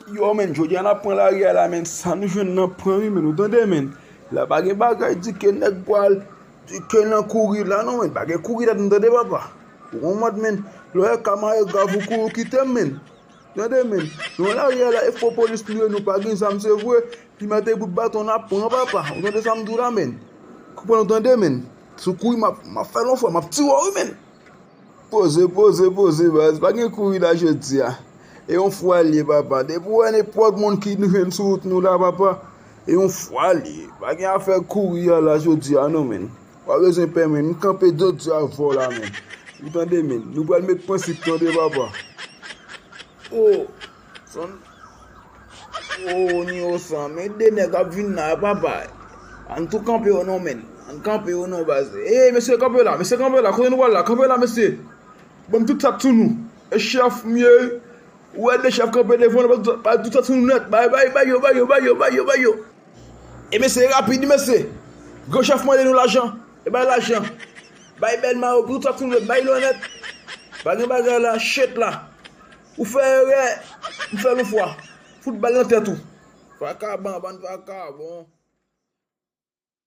Yo men, jodi an apren la ria la men, sa nou jwen nan pran men, ou tande men. La bagay di ke nek boal, di ke nan kouri la non men, bagay kouri la tande papa. Ou mat men, lo e kamare gavou kouri kitem men. Tande men, nou la ria la e fo polis pliwe nou pa gen sam se vwe, pi mate bout baton apren papa. Ou tande sam dou la men. Koupon ou tande men, sou kouri ma fè lon fwa, ma pti wou men. Pose, baz, bagay kouri la jodi ya. Et on folie papa. Depuis on est pas de monde qui nous vient sur nous là papa. Et on folie. Pas qu'à faire courir là jodi ah non men. Pas besoin de permettre nous camper d'autres avant là men. Vous entendez men. Nous allons mettre principe de papa. Oh. Son. Oh ni au sang mais des nèg a vinn là papa. En tout camper au non men. En camper au non base. Eh monsieur camper là, quand nous voilà, camper là monsieur. Bon tout ça tout nous. Et chef mieux. Ouais, les chefs campés devant, pas tout ça sur nous net. Bye. Et mais c'est rapide, monsieur. Gros chef, moi, nous l'argent. Et ben l'argent. Bye, belle maro, tout ça sur nous net. Bye, l'honnête. Bagarre là, shit là. Vous faites le foie. Football dans tête tout. Faka, bon.